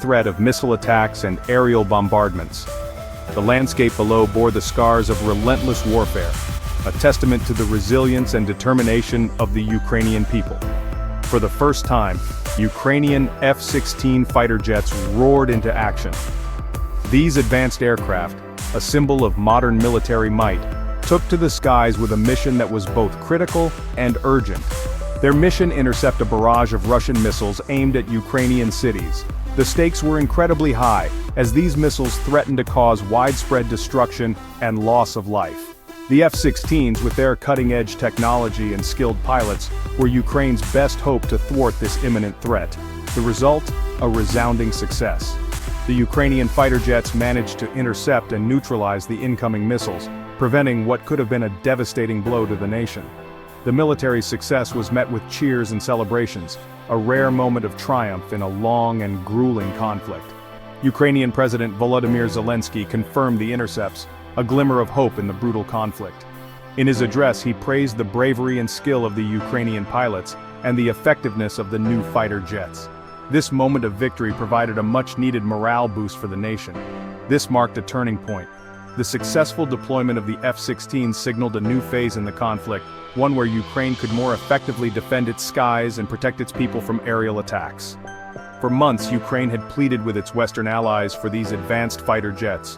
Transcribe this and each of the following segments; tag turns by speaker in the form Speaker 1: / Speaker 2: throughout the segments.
Speaker 1: threat of missile attacks and aerial bombardments. The landscape below bore the scars of relentless warfare, a testament to the resilience and determination of the Ukrainian people. For the first time, Ukrainian F-16 fighter jets roared into action. These advanced aircraft, a symbol of modern military might, took to the skies with a mission that was both critical and urgent. Their mission: intercept a barrage of Russian missiles aimed at Ukrainian cities. The stakes were incredibly high, as these missiles threatened to cause widespread destruction and loss of life. The F-16s, with their cutting-edge technology and skilled pilots, were Ukraine's best hope to thwart this imminent threat. The result? A resounding success. The Ukrainian fighter jets managed to intercept and neutralize the incoming missiles, preventing what could have been a devastating blow to the nation. The military's success was met with cheers and celebrations, a rare moment of triumph in a long and grueling conflict. Ukrainian President Volodymyr Zelenskyy confirmed the intercepts, a glimmer of hope in the brutal conflict. In his address, he praised the bravery and skill of the Ukrainian pilots and the effectiveness of the new fighter jets. This moment of victory provided a much-needed morale boost for the nation. This marked a turning point. The successful deployment of the F-16 signaled a new phase in the conflict, one where Ukraine could more effectively defend its skies and protect its people from aerial attacks. For months, Ukraine had pleaded with its Western allies for these advanced fighter jets.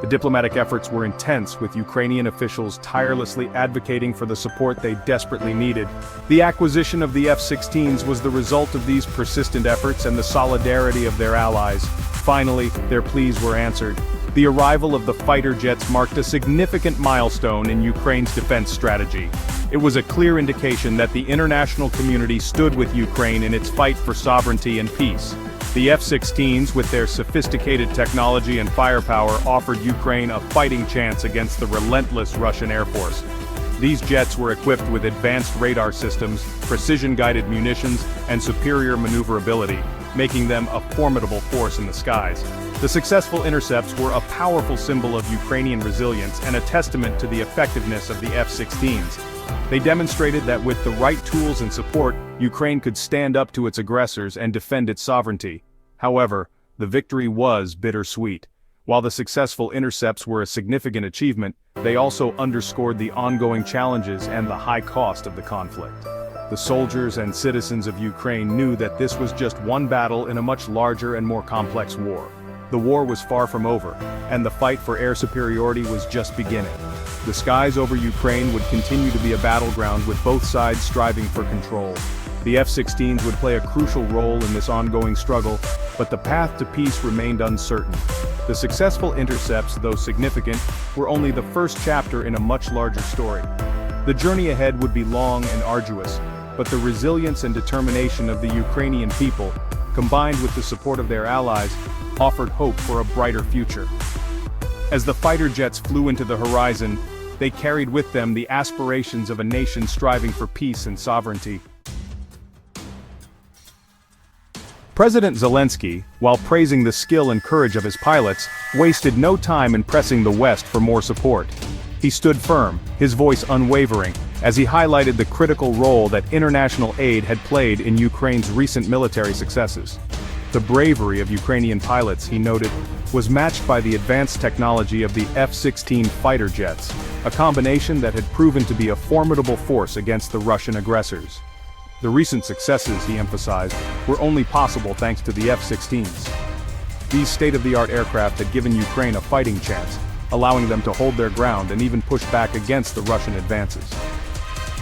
Speaker 1: The diplomatic efforts were intense, with Ukrainian officials tirelessly advocating for the support they desperately needed. The acquisition of the F-16s was the result of these persistent efforts and the solidarity of their allies. Finally, their pleas were answered. The arrival of the fighter jets marked a significant milestone in Ukraine's defense strategy. It was a clear indication that the international community stood with Ukraine in its fight for sovereignty and peace. The F-16s, with their sophisticated technology and firepower, offered Ukraine a fighting chance against the relentless Russian Air Force. These jets were equipped with advanced radar systems, precision-guided munitions, and superior maneuverability, making them a formidable force in the skies. The successful intercepts were a powerful symbol of Ukrainian resilience and a testament to the effectiveness of the F-16s. They demonstrated that with the right tools and support, Ukraine could stand up to its aggressors and defend its sovereignty. However, the victory was bittersweet. While the successful intercepts were a significant achievement, they also underscored the ongoing challenges and the high cost of the conflict. The soldiers and citizens of Ukraine knew that this was just one battle in a much larger and more complex war. The war was far from over, and the fight for air superiority was just beginning. The skies over Ukraine would continue to be a battleground, with both sides striving for control. The F-16s would play a crucial role in this ongoing struggle, but the path to peace remained uncertain. The successful intercepts, though significant, were only the first chapter in a much larger story. The journey ahead would be long and arduous, but the resilience and determination of the Ukrainian people, combined with the support of their allies, offered hope for a brighter future. As the fighter jets flew into the horizon, they carried with them the aspirations of a nation striving for peace and sovereignty. President Zelenskyy, while praising the skill and courage of his pilots, wasted no time in pressing the West for more support. He stood firm, his voice unwavering, as he highlighted the critical role that international aid had played in Ukraine's recent military successes. The bravery of Ukrainian pilots, he noted, was matched by the advanced technology of the F-16 fighter jets, a combination that had proven to be a formidable force against the Russian aggressors. The recent successes, he emphasized, were only possible thanks to the F-16s. These state-of-the-art aircraft had given Ukraine a fighting chance, allowing them to hold their ground and even push back against the Russian advances.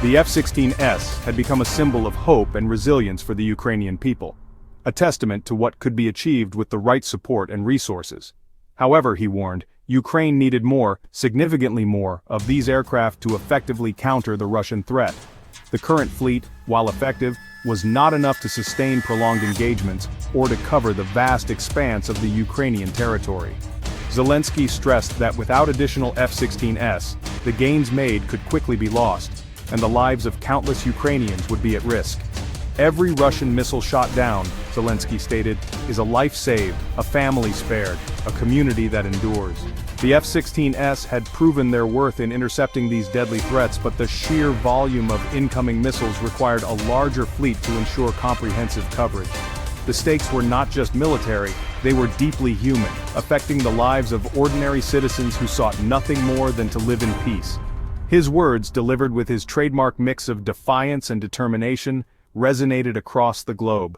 Speaker 1: The F-16s had become a symbol of hope and resilience for the Ukrainian people, a testament to what could be achieved with the right support and resources. However, he warned, Ukraine needed more, significantly more, of these aircraft to effectively counter the Russian threat. The current fleet, while effective, was not enough to sustain prolonged engagements or to cover the vast expanse of the Ukrainian territory. Zelenskyy stressed that without additional F-16s, the gains made could quickly be lost, and the lives of countless Ukrainians would be at risk. Every Russian missile shot down, Zelenskyy stated, is a life saved, a family spared, a community that endures. The F-16s had proven their worth in intercepting these deadly threats, but the sheer volume of incoming missiles required a larger fleet to ensure comprehensive coverage. The stakes were not just military, they were deeply human, affecting the lives of ordinary citizens who sought nothing more than to live in peace. His words, delivered with his trademark mix of defiance and determination, resonated across the globe.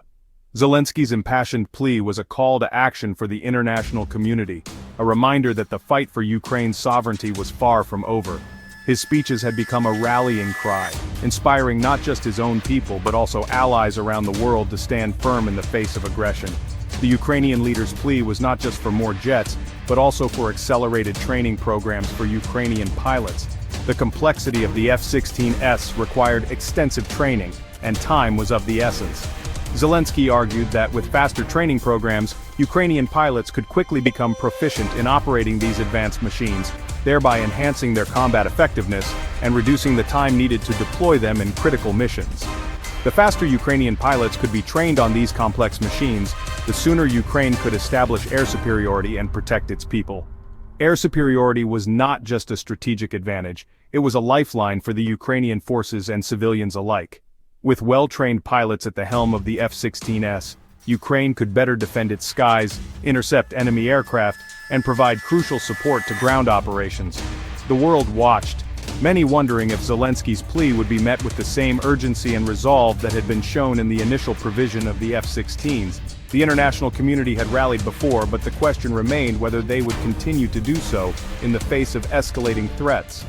Speaker 1: Zelenskyy's impassioned plea was a call to action for the international community, a reminder that the fight for Ukraine's sovereignty was far from over. His speeches had become a rallying cry, inspiring not just his own people but also allies around the world to stand firm in the face of aggression. The Ukrainian leader's plea was not just for more jets, but also for accelerated training programs for Ukrainian pilots. The complexity of the F-16s required extensive training, and time was of the essence. Zelenskyy argued that with faster training programs, Ukrainian pilots could quickly become proficient in operating these advanced machines, thereby enhancing their combat effectiveness and reducing the time needed to deploy them in critical missions. The faster Ukrainian pilots could be trained on these complex machines, the sooner Ukraine could establish air superiority and protect its people. Air superiority was not just a strategic advantage, it was a lifeline for the Ukrainian forces and civilians alike. With well-trained pilots at the helm of the F-16s, Ukraine could better defend its skies, intercept enemy aircraft, and provide crucial support to ground operations. The world watched, many wondering if Zelenskyy's plea would be met with the same urgency and resolve that had been shown in the initial provision of the F-16s. The international community had rallied before, but the question remained whether they would continue to do so in the face of escalating threats.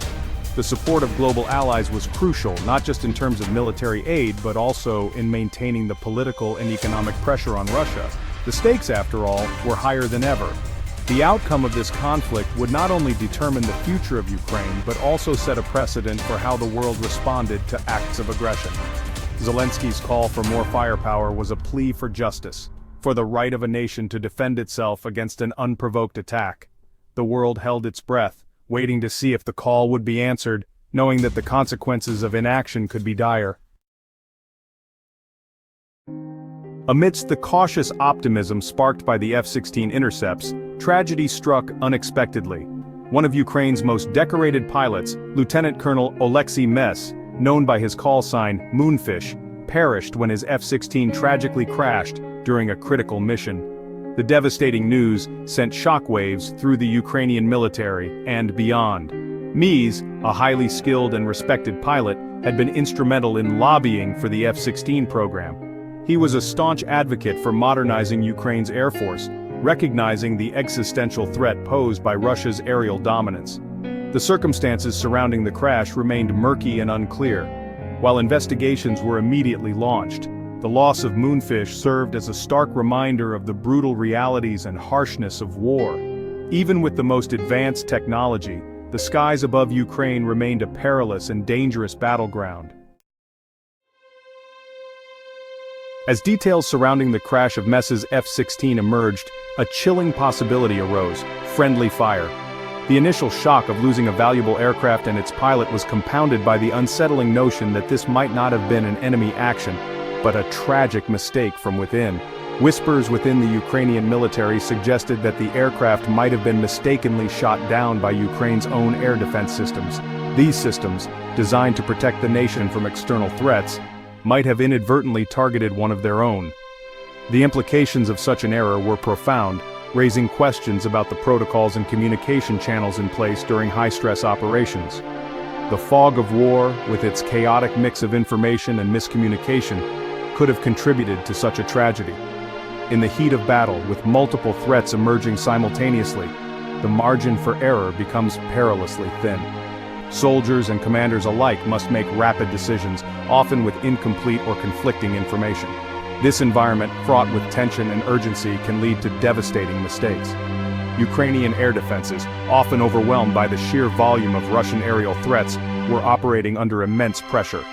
Speaker 1: The support of global allies was crucial, not just in terms of military aid, but also in maintaining the political and economic pressure on Russia. The stakes, after all, were higher than ever. The outcome of this conflict would not only determine the future of Ukraine, but also set a precedent for how the world responded to acts of aggression. Zelenskyy's call for more firepower was a plea for justice, for the right of a nation to defend itself against an unprovoked attack. The world held its breath, waiting to see if the call would be answered, knowing that the consequences of inaction could be dire. Amidst the cautious optimism sparked by the F-16 intercepts, tragedy struck unexpectedly. One of Ukraine's most decorated pilots, Lieutenant Colonel Oleksiy Mes, known by his call sign Moonfish, perished when his F-16 tragically crashed during a critical mission. The devastating news sent shockwaves through the Ukrainian military and beyond. Mes, a highly skilled and respected pilot, had been instrumental in lobbying for the F-16 program. He was a staunch advocate for modernizing Ukraine's air force, recognizing the existential threat posed by Russia's aerial dominance. The circumstances surrounding the crash remained murky and unclear. While investigations were immediately launched, the loss of Moonfish served as a stark reminder of the brutal realities and harshness of war. Even with the most advanced technology, the skies above Ukraine remained a perilous and dangerous battleground. As details surrounding the crash of Mes's F-16 emerged, a chilling possibility arose: friendly fire. The initial shock of losing a valuable aircraft and its pilot was compounded by the unsettling notion that this might not have been an enemy action, but a tragic mistake from within. Whispers within the Ukrainian military suggested that the aircraft might have been mistakenly shot down by Ukraine's own air defense systems. These systems, designed to protect the nation from external threats, might have inadvertently targeted one of their own. The implications of such an error were profound, raising questions about the protocols and communication channels in place during high-stress operations. The fog of war, with its chaotic mix of information and miscommunication, could have contributed to such a tragedy. In the heat of battle, with multiple threats emerging simultaneously, the margin for error becomes perilously thin. Soldiers and commanders alike must make rapid decisions, often with incomplete or conflicting information. This environment, fraught with tension and urgency, can lead to devastating mistakes. Ukrainian air defenses, often overwhelmed by the sheer volume of Russian aerial threats, were operating under immense pressure.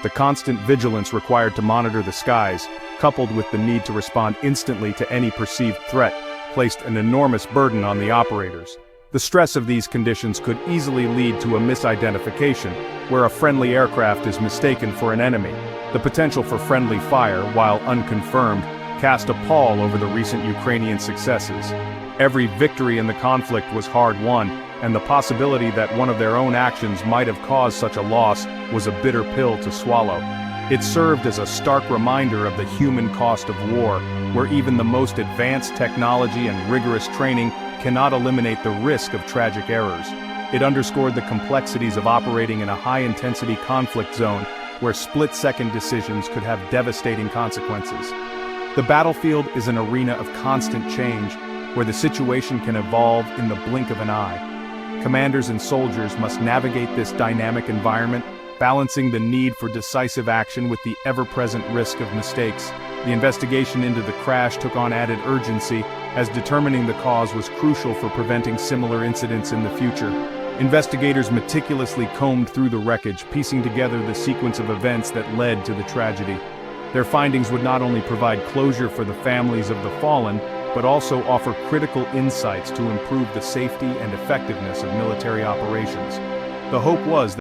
Speaker 1: The constant vigilance required to monitor the skies, coupled with the need to respond instantly to any perceived threat, placed an enormous burden on the operators. The stress of these conditions could easily lead to a misidentification, where a friendly aircraft is mistaken for an enemy. The potential for friendly fire, while unconfirmed, cast a pall over the recent Ukrainian successes. Every victory in the conflict was hard-won, and the possibility that one of their own actions might have caused such a loss was a bitter pill to swallow. It served as a stark reminder of the human cost of war, where even the most advanced technology and rigorous training cannot eliminate the risk of tragic errors. It underscored the complexities of operating in a high-intensity conflict zone, where split-second decisions could have devastating consequences. The battlefield is an arena of constant change, where the situation can evolve in the blink of an eye. Commanders and soldiers must navigate this dynamic environment, balancing the need for decisive action with the ever-present risk of mistakes. The investigation into the crash took on added urgency, as determining the cause was crucial for preventing similar incidents in the future. Investigators meticulously combed through the wreckage, piecing together the sequence of events that led to the tragedy. Their findings would not only provide closure for the families of the fallen, but also offer critical insights to improve the safety and effectiveness of military operations. The hope was